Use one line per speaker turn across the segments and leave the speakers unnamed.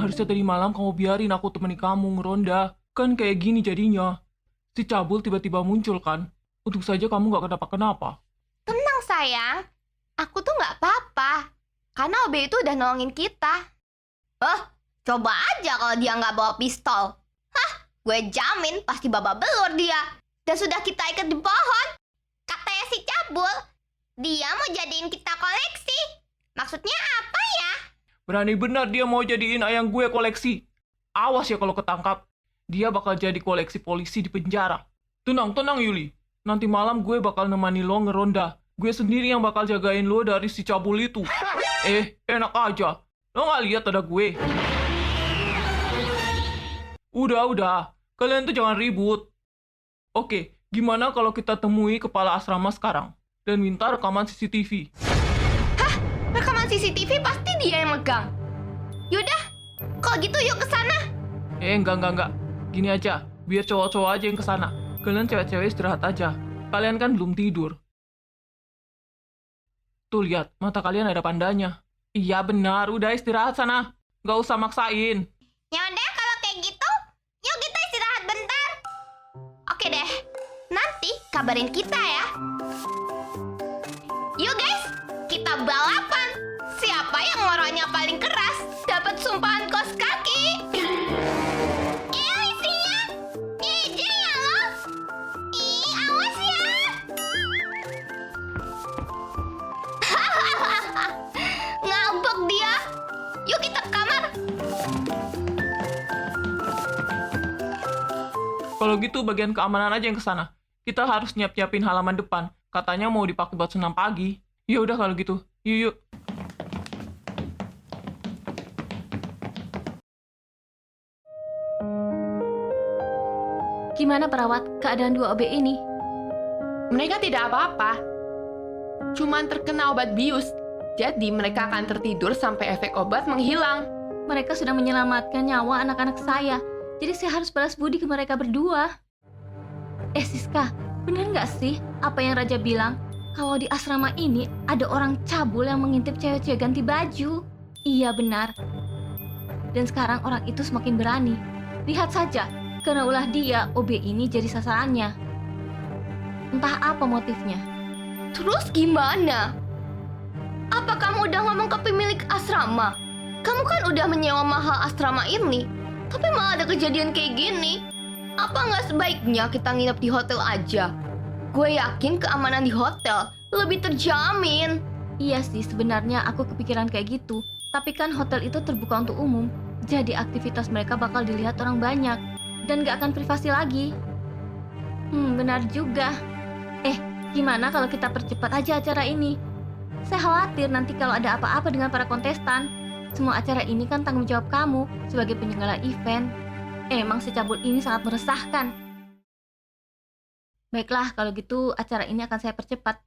harusnya tadi malam kamu biarin aku temani kamu ngeronda. Kan kayak gini jadinya. Si cabul tiba-tiba muncul kan. Untung saja kamu gak kenapa-kenapa.
Tenang sayang, aku tuh nggak apa-apa. Karena OB itu udah nolongin kita. Coba aja kalau dia nggak bawa pistol. Gue jamin pasti babak belur dia. Dan sudah kita ikat di pohon. Katanya si cabul, dia mau jadiin kita koleksi. Maksudnya apa ya?
Berani benar dia mau jadiin ayang gue koleksi. Awas ya kalau ketangkap. Dia bakal jadi koleksi polisi di penjara. Tenang Yuli. Nanti malam gue bakal nemani lo ngeronda. Gue sendiri yang bakal jagain lo dari si cabul itu. Enak aja. Lo gak lihat ada gue? Udah. Kalian tuh jangan ribut. Oke, gimana kalau kita temui kepala asrama sekarang? Dan minta rekaman CCTV.
Rekaman CCTV pasti dia yang megang. Yaudah, kalau gitu yuk ke sana.
Enggak. Gini aja, biar cowok-cowok aja yang kesana. Kalian cewek-cewek istirahat aja. Kalian kan belum tidur. Tuh lihat, mata kalian ada pandanya. Iya benar, udah istirahat sana. Gak usah maksain.
Ya udah kalau kayak gitu, yuk kita istirahat bentar. Oke deh, nanti kabarin kita ya. Yuk guys, kita balapan. Siapa yang ngoroknya paling keras dapat sumpahan kos kaki. Isinya JJ ya lo. Awas ya. Ngambek dia. Yuk kita ke kamar.
Kalau gitu bagian keamanan aja yang kesana. Kita harus nyiap-nyiapin halaman depan. Katanya mau dipakai buat senam pagi. Ya udah kalau gitu. Yuk.
Gimana perawat keadaan dua OB ini?
Mereka tidak apa-apa. Cuman terkena obat bius. Jadi mereka akan tertidur sampai efek obat menghilang.
Mereka sudah menyelamatkan nyawa anak-anak saya. Jadi saya harus balas budi ke mereka berdua. Siska, benar nggak sih apa yang Raja bilang? Kalau di asrama ini ada orang cabul yang mengintip cewek-cewek ganti baju. Iya benar. Dan sekarang orang itu semakin berani. Lihat saja, karena ulah dia, OB ini jadi sasarannya. Entah apa motifnya.
Terus gimana? Apa kamu udah ngomong ke pemilik asrama? Kamu kan udah menyewa mahal asrama ini, tapi malah ada kejadian kayak gini. Apa nggak sebaiknya kita nginep di hotel aja? Gue yakin keamanan di hotel lebih terjamin.
Iya sih, sebenarnya aku kepikiran kayak gitu. Tapi kan hotel itu terbuka untuk umum, jadi aktivitas mereka bakal dilihat orang banyak. Dan gak akan privasi lagi. Benar juga. Gimana kalau kita percepat aja acara ini? Saya khawatir nanti kalau ada apa-apa dengan para kontestan. Semua acara ini kan tanggung jawab kamu sebagai penyelenggara event. Emang si cabul ini sangat meresahkan. Baiklah, kalau gitu acara ini akan saya percepat.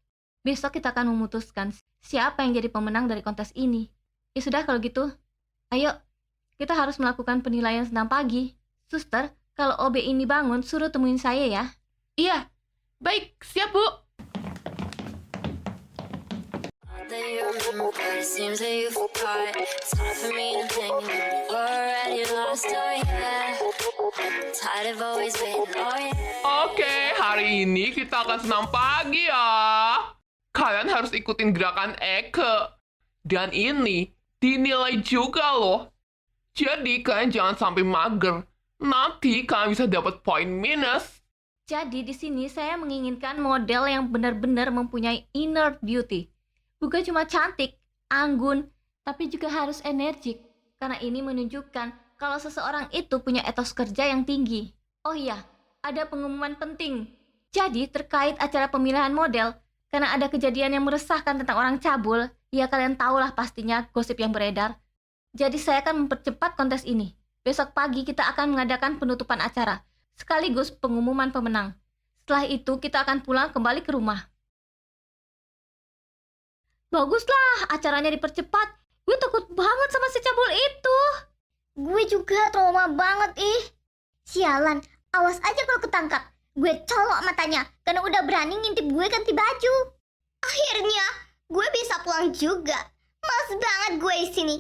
Besok kita akan memutuskan siapa yang jadi pemenang dari kontes ini. Ya sudah kalau gitu. Ayo, kita harus melakukan penilaian senam pagi. Suster, kalau OB ini bangun, suruh temuin saya ya.
Iya, baik, siap Bu.
Oke, hari ini kita akan senam pagi ya. Kalian harus ikutin gerakan Eke. Dan ini dinilai juga loh. Jadi kalian jangan sampai mager. Nanti kalian bisa dapat poin minus.
Jadi di sini saya menginginkan model yang benar-benar mempunyai inner beauty. Bukan cuma cantik, anggun, tapi juga harus energik. Karena ini menunjukkan kalau seseorang itu punya etos kerja yang tinggi. Oh iya, ada pengumuman penting. Jadi terkait acara pemilihan model, karena ada kejadian yang meresahkan tentang orang cabul, ya kalian tahulah pastinya gosip yang beredar. Jadi saya akan mempercepat kontes ini. Besok pagi kita akan mengadakan penutupan acara, sekaligus pengumuman pemenang. Setelah itu kita akan pulang kembali ke rumah. Baguslah, acaranya dipercepat. Gue takut banget sama si cabul itu.
Gue juga trauma banget Sialan, awas aja kalau ketangkap. Gue colok matanya karena udah berani ngintip gue ganti baju. Akhirnya gue bisa pulang juga. Males banget gue di sini.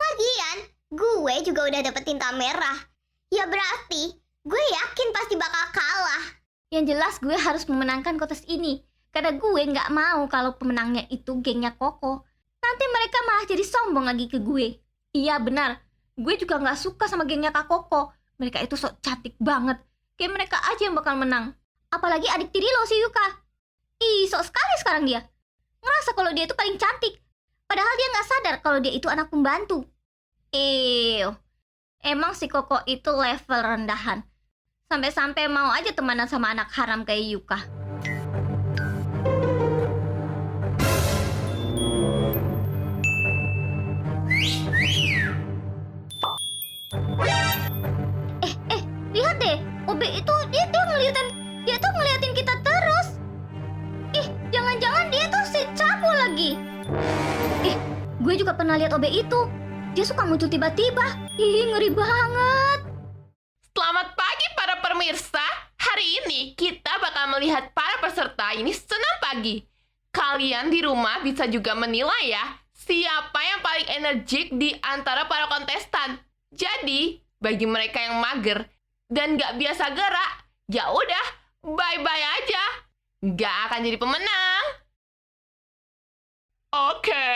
Lagian Gue juga udah dapet tinta merah. Ya berarti gue yakin pasti bakal kalah.
Yang jelas gue harus memenangkan kontes ini. Karena gue nggak mau kalau pemenangnya itu gengnya Koko. Nanti mereka malah jadi sombong lagi ke gue. Iya benar, gue juga nggak suka sama gengnya Kak Koko. Mereka itu sok cantik banget. Kayak mereka aja yang bakal menang. Apalagi adik tiri lo si Yuka. Ih, sok sekali sekarang dia. Ngerasa kalau dia itu paling cantik. Padahal dia nggak sadar kalau dia itu anak pembantu. Emang si Koko itu level rendahan. Sampai-sampai mau aja temenan sama anak haram kayak Yuka. Lihat deh, Obe itu dia tuh ngeliatin kita terus. Ih, jangan-jangan dia tuh si Cabu lagi. Gue juga pernah lihat Obe itu. Dia suka muncul tiba-tiba. Ih, ngeri banget.
Selamat pagi para pemirsa. Hari ini kita bakal melihat para peserta ini senam pagi. Kalian di rumah bisa juga menilai ya, siapa yang paling energik di antara para kontestan. Jadi, bagi mereka yang mager dan nggak biasa gerak, ya udah, bye-bye aja. Nggak akan jadi pemenang. Oke.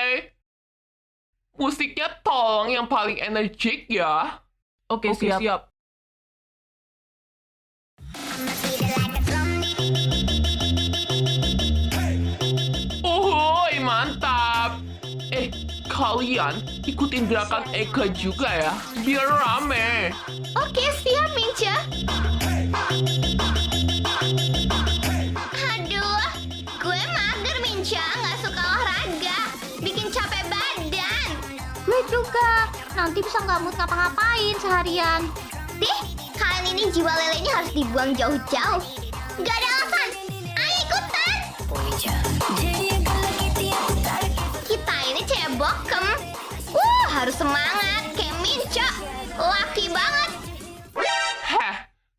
Musiknya tolong yang paling energik ya.
Oke, siap.
Uhuy, mantap. Kalian ikutin gerakan Eka juga ya, biar rame.
Oke, siap, Minca. Aduh, gue mager, Minca. Nggak suka olahraga. Bikin capek badan.
Gue juga. Nanti bisa nggak mood ngapa-ngapain seharian.
Dih, kalian ini jiwa lelenya harus dibuang jauh-jauh. Nggak ada alasan. Ayo ikutan. Kita ini cebokem. Harus semangat. Kayak Minca. Laki banget.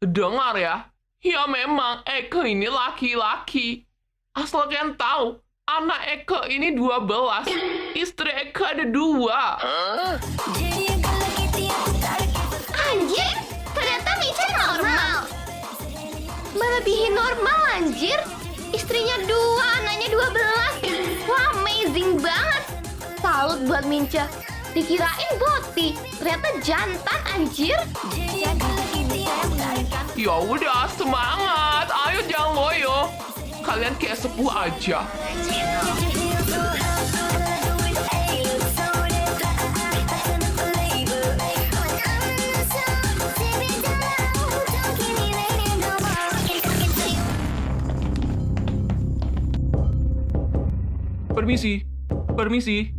Dengar ya. Ya memang Eka ini laki-laki. Asal kalian tahu, anak Eka ini 12. Istri Eka ada 2.
Anjir, ternyata Minca normal. Melebihi normal, anjir. Istrinya 2, anaknya 12. Wah, amazing banget. Salut buat Minca. Dikirain boti, ternyata jantan, anjir.
Ya udah, semangat. Ayo jangan loyo. Kalian kayak sepuh aja.
Permisi.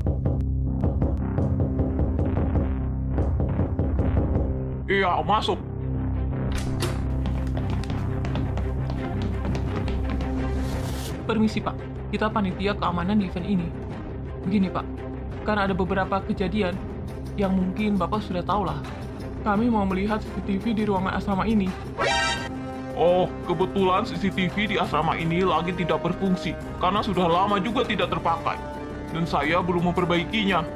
Iya, masuk.
Permisi Pak, kita panitia keamanan di event ini. Begini Pak, karena ada beberapa kejadian yang mungkin Bapak sudah tahu lah. Kami mau melihat CCTV di ruangan asrama ini.
Oh, kebetulan CCTV di asrama ini lagi tidak berfungsi, karena sudah lama juga tidak terpakai. Dan saya belum memperbaikinya.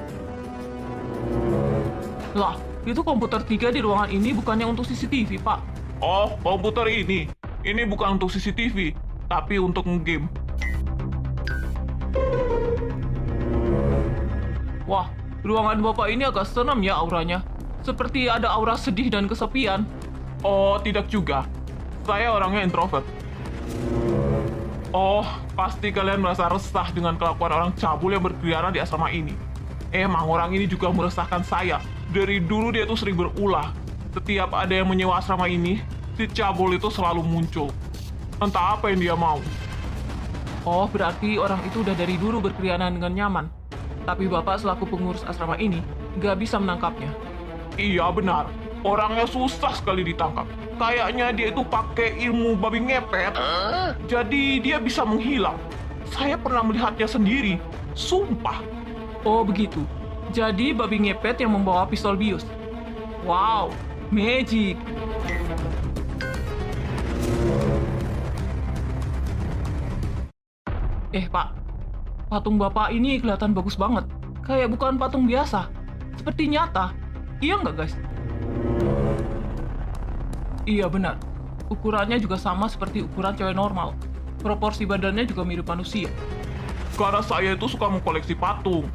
Lah, itu komputer 3 di ruangan ini bukannya untuk CCTV Pak.
Oh, komputer ini. Ini bukan untuk CCTV, tapi untuk nge-game.
Wah, ruangan Bapak ini agak seram ya auranya. Seperti ada aura sedih dan kesepian.
Oh, tidak juga. Saya orangnya introvert. Oh, pasti kalian merasa resah dengan kelakuan orang cabul yang berkeliaran di asrama ini. Emang orang ini juga meresahkan saya. Dari dulu dia tuh sering berulah. Setiap ada yang menyewa asrama ini, si cabul itu selalu muncul. Entah apa yang dia mau.
Oh, berarti orang itu udah dari dulu berkeliaran dengan nyaman. Tapi Bapak selaku pengurus asrama ini nggak bisa menangkapnya.
Iya benar, orangnya susah sekali ditangkap. Kayaknya dia itu pakai ilmu babi ngepet. Jadi dia bisa menghilang. Saya pernah melihatnya sendiri. Sumpah.
Oh begitu. Jadi babi ngepet yang membawa pistol bius. Wow, magic. Pak, patung Bapak ini kelihatan bagus banget. Kayak bukan patung biasa. Seperti nyata. Iya nggak, guys? Iya benar. Ukurannya juga sama seperti ukuran cewek normal. Proporsi badannya juga mirip manusia.
Karena saya itu suka mengkoleksi patung.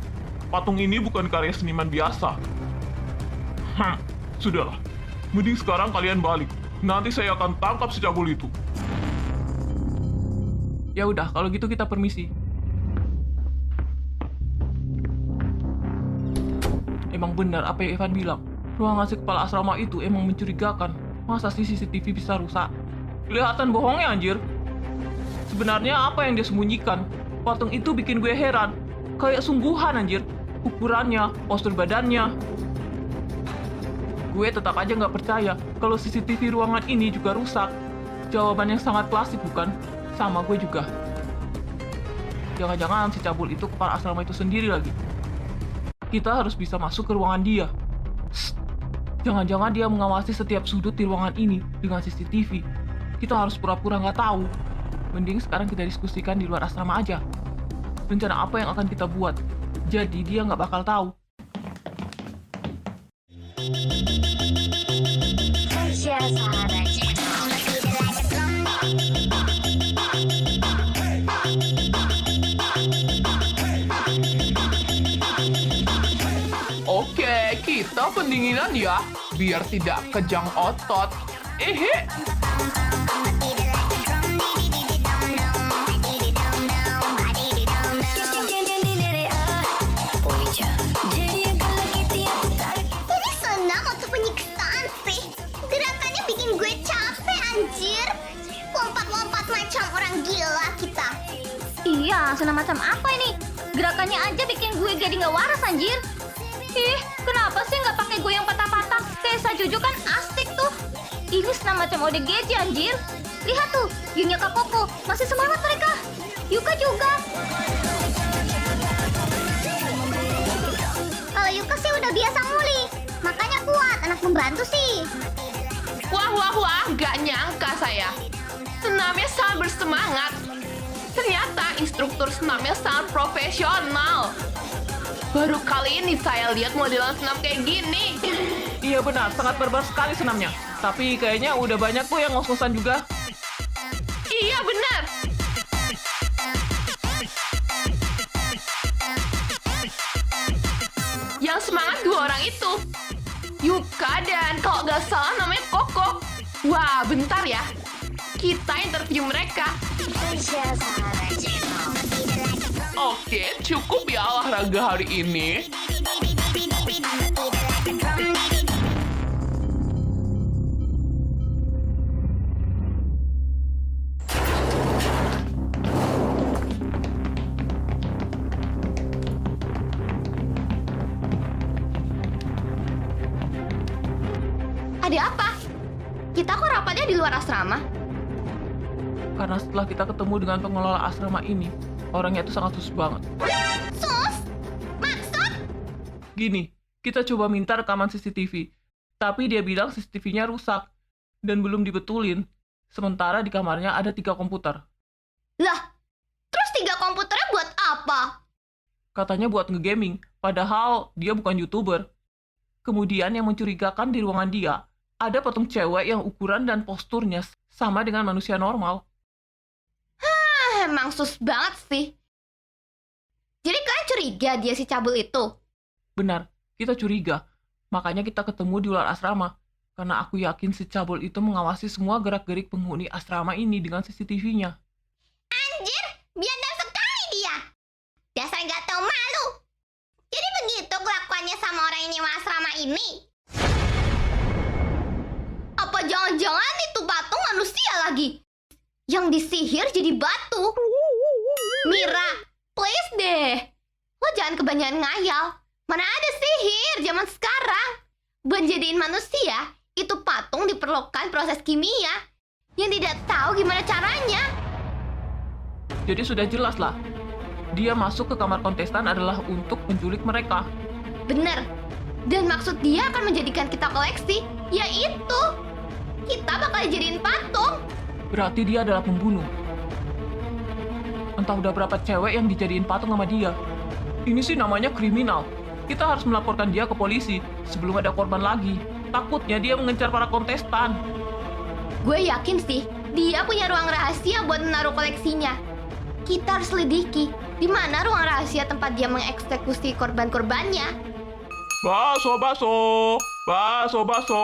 Patung ini bukan karya seniman biasa. Sudahlah. Mending sekarang kalian balik. Nanti saya akan tangkap si cabul itu.
Ya udah, kalau gitu kita permisi. Emang benar apa yang Evan bilang. Ruangan si kepala asrama itu emang mencurigakan. Masa sih CCTV bisa rusak? Kelihatan bohongnya anjir. Sebenarnya apa yang dia sembunyikan? Patung itu bikin gue heran. Kayak sungguhan anjir. Ukurannya, postur badannya. Gue tetap aja nggak percaya kalau CCTV ruangan ini juga rusak. Jawaban yang sangat klasik bukan? Sama gue juga. Jangan-jangan si cabul itu kepala asrama itu sendiri lagi. Kita harus bisa masuk ke ruangan dia. Jangan-jangan dia mengawasi setiap sudut di ruangan ini dengan CCTV. Kita harus pura-pura nggak tahu. Mending sekarang kita diskusikan di luar asrama aja. Rencana apa yang akan kita buat. Jadi dia nggak bakal tahu.
Oke, kita pendinginan ya, biar tidak kejang otot. Ehe.
Ini senam atau penyiksaan sih? Gerakannya bikin gue capek anjir. Lompat-lompat macam orang gila kita.
Iya, senam macam apa ini? Gerakannya aja bikin gue jadi nggak waras anjir. Ih, kenapa sih nggak pakai gue yang patah-patah? Kayak Sajuju kan asik tuh. Ini senam macam ODGJ anjir. Lihat tuh, Yunya Kak Koko, masih semangat mereka. Yuka juga.
Kalau Yuka sih udah biasa nguli. Makanya kuat, anak pembantu sih.
Wah, gak nyangka saya. Senamnya sangat bersemangat. Ternyata instruktur senamnya sangat profesional. Baru kali ini saya lihat modelan senam kayak gini.
Iya benar, sangat barbar sekali senamnya. Tapi kayaknya udah banyak tuh yang ngos-ngosan juga.
Iya benar. Yang semangat dua orang itu, Yuka dan kalau nggak salah namanya Koko. Wah, bentar ya. Kita interview mereka. Oke, cukup ya olahraga hari ini.
Ada apa? Kita kok rapatnya di luar asrama?
Karena setelah kita ketemu dengan pengelola asrama ini, orangnya itu sangat sus banget.
Sus? Maksud?
Gini, kita coba minta rekaman CCTV, tapi dia bilang CCTV-nya rusak dan belum dibetulin. Sementara di kamarnya ada 3 komputer.
Lah, terus 3 komputernya buat apa?
Katanya buat ngegaming, padahal dia bukan YouTuber. Kemudian yang mencurigakan di ruangan dia, ada patung cewek yang ukuran dan posturnya sama dengan manusia normal.
Emang sus banget sih. Jadi kalian curiga dia si cabul itu?
Benar, kita curiga. Makanya kita ketemu di luar asrama. Karena aku yakin si cabul itu mengawasi semua gerak-gerik penghuni asrama ini dengan CCTV-nya.
Anjir, biadab sekali dia. Dasar nggak tahu malu. Jadi begitu kelakuannya sama orang yang nyewa asrama ini.
Apa jangan-jangan itu patung manusia lagi? Yang disihir jadi batu. Mira, please deh. Lo jangan kebanyakan ngayal. Mana ada sihir zaman sekarang. Buat jadiin manusia, itu patung diperlukan proses kimia. Yang tidak tahu gimana caranya.
Jadi sudah jelas lah. Dia masuk ke kamar kontestan adalah untuk menculik mereka.
Bener. Dan maksud dia akan menjadikan kita koleksi. Yaitu, kita bakal jadiin patung.
Berarti dia adalah pembunuh. Entah udah berapa cewek yang dijadiin patung sama dia. Ini sih namanya kriminal. Kita harus melaporkan dia ke polisi sebelum ada korban lagi. Takutnya dia mengejar para kontestan.
Gue yakin sih, dia punya ruang rahasia buat menaruh koleksinya. Kita harus selidiki di mana ruang rahasia tempat dia mengeksekusi korban-korbannya.
Baso, baso, baso, baso,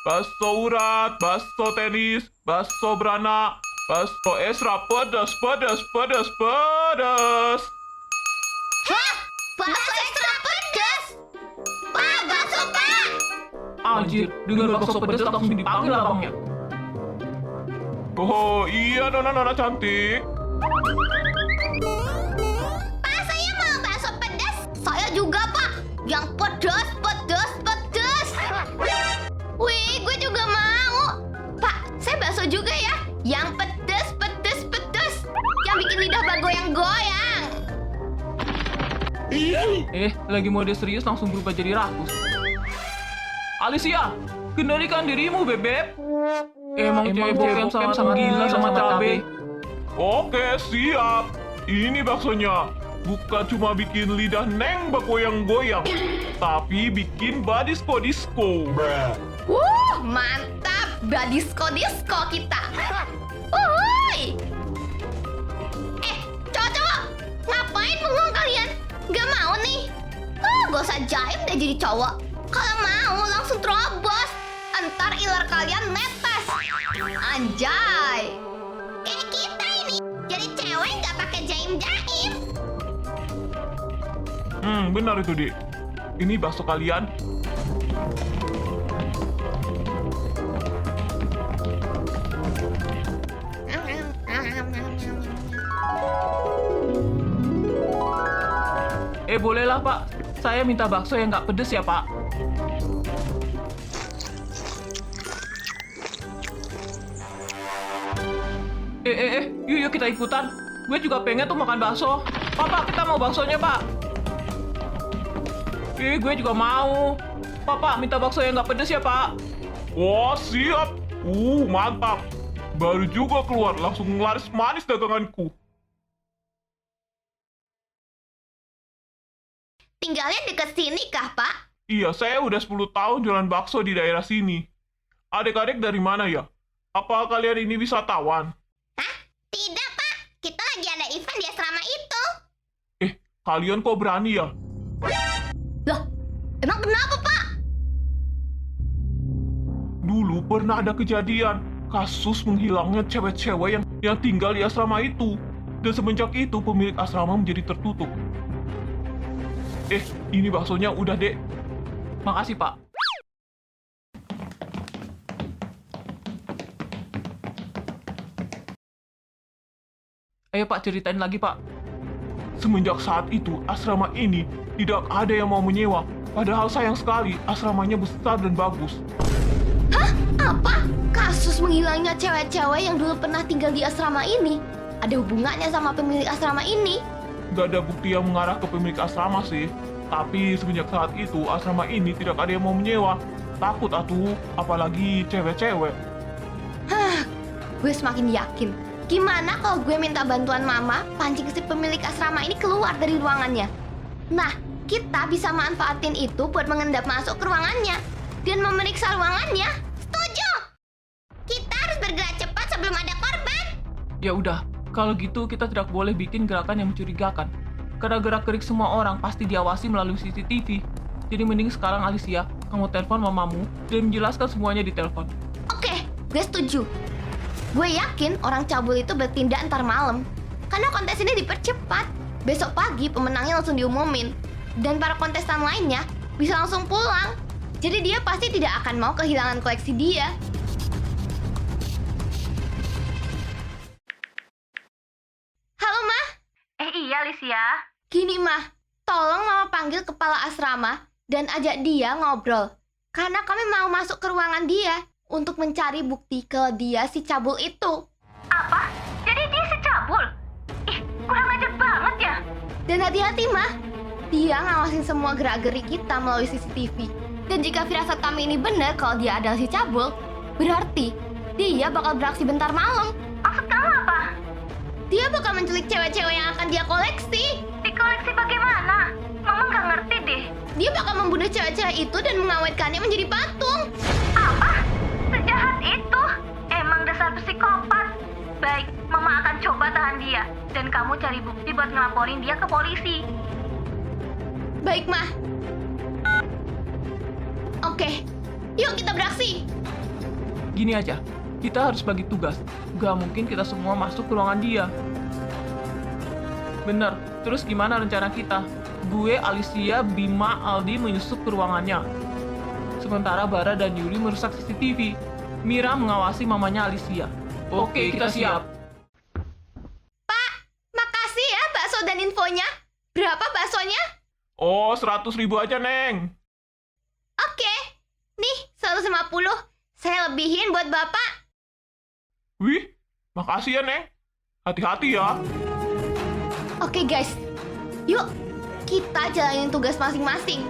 baso urat, baso tenis, baso beranak, baso esra, pedas, pedas, pedas, pedas.
Hah? Bakso ekstra pedas? Pak, bakso pak!
Anjir, dengar bakso pedas langsung dipanggil abangnya.
Oh iya nona cantik.
Pak, saya mau bakso pedas. Saya juga pak. Yang pedas, pedas, pedas.
Wih, gue juga mau. Pak, saya bakso juga ya. Yang pedes, pedes, pedes. Yang bikin lidah bak goyang-goyang.
Lagi mode serius langsung berubah jadi rakus. Alicia, kendalikan dirimu, Bebek. Emang cewek bokem sama gila sama cabe.
Oke siap. Ini baksonya. Bukan cuma bikin lidah neng bergoyang-goyang, tapi bikin badisko-disko.
Mantap. Badisko-disko kita. Wuhui. Cowok-cowok. Ngapain bengong kalian? Gak mau nih? Gak usah jaim deh jadi cowok. Kalau mau langsung terobos. Entar ilar kalian netes. Anjay.
Kayak kita ini. Jadi cewek nggak pakai jaim-jaim.
Benar itu, Dik. Ini bakso kalian.
Bolehlah, Pak. Saya minta bakso yang nggak pedes ya, Pak. Yuk kita ikutan. Gue juga pengen tuh makan bakso. Pak, kita mau baksonya, Pak. Gue juga mau. Pak, minta bakso yang nggak pedes ya, Pak.
Wah, siap. Mantap. Baru juga keluar, langsung laris manis daganganku.
Tinggalnya deket sini kah, Pak?
Iya, saya udah 10 tahun jualan bakso di daerah sini. Adik-adik dari mana ya? Apa kalian ini wisatawan?
Tidak pak, kita lagi ada event di asrama itu.
Kalian kok berani ya?
Loh, emang kenapa, Pak?
Dulu pernah ada kejadian kasus menghilangnya cewek-cewek yang tinggal di asrama itu. Dan semenjak itu pemilik asrama menjadi tertutup. Ini baksonya udah, Dek.
Makasih, Pak. Ayo, Pak, ceritain lagi, Pak.
Semenjak saat itu, asrama ini tidak ada yang mau menyewa. Padahal sayang sekali, asramanya besar dan bagus.
Apa? Kasus menghilangnya cewek-cewek yang dulu pernah tinggal di asrama ini ada hubungannya sama pemilik asrama ini?
Gak ada bukti yang mengarah ke pemilik asrama sih. Tapi semenjak saat itu, asrama ini tidak ada yang mau menyewa. Takut atuh, apalagi cewek-cewek.
Gue semakin yakin. Gimana kalau gue minta bantuan mama pancing si pemilik asrama ini keluar dari ruangannya? Nah, kita bisa manfaatin itu buat mengendap masuk ke ruangannya dan memeriksa ruangannya.
Setuju. Kita harus bergerak cepat sebelum ada korban.
Ya udah, kalau gitu kita tidak boleh bikin gerakan yang mencurigakan. Karena gerak-gerik semua orang pasti diawasi melalui CCTV. Jadi mending sekarang Alicia, kamu telepon mamamu dan menjelaskan semuanya di telepon.
Oke, gue setuju. Gue yakin orang cabul itu bertindak ntar malam. Karena kontes ini dipercepat. Besok pagi pemenangnya langsung diumumin. Dan para kontestan lainnya bisa langsung pulang. Jadi dia pasti tidak akan mau kehilangan koleksi dia. Halo, Ma.
Iya, Alicia.
Gini, Ma. Tolong Mama panggil kepala asrama dan ajak dia ngobrol. Karena kami mau masuk ke ruangan dia untuk mencari bukti kalau dia si cabul itu.
Apa? Jadi dia si cabul? Ih, kurang ajar banget ya.
Dan hati-hati, Ma. Dia ngawasin semua gerak-gerik kita melalui CCTV. Dan jika firasat kami ini benar kalau dia adalah si cabul, berarti dia bakal beraksi bentar malam.
Maksud kamu apa?
Dia bakal menculik cewek-cewek yang akan dia koleksi.
Dikoleksi bagaimana? Mama nggak ngerti deh.
dia bakal membunuh cewek-cewek itu dan mengawetkannya menjadi patung.
Apa? Sejahat itu? Emang dasar psikopat. Baik, Mama akan coba tahan dia. Dan kamu cari bukti buat ngelaporin dia ke polisi.
Baik, Ma. Oke, yuk kita beraksi.
Gini aja, kita harus bagi tugas. Gak mungkin kita semua masuk ke ruangan dia. Bener, terus gimana rencana kita? Gue, Alicia, Bima, Aldi menyusup ke ruangannya. Sementara Bara dan Yuli merusak CCTV. Mira mengawasi mamanya Alicia. Oke, kita siap.
Makasih ya bakso dan infonya. Berapa baksonya?
Oh, 100.000 aja, Neng.
Oke. Nih, 150. Saya lebihin buat Bapak.
Wih, makasih ya, Neng. Hati-hati ya.
Oke guys, yuk kita jalanin tugas masing-masing.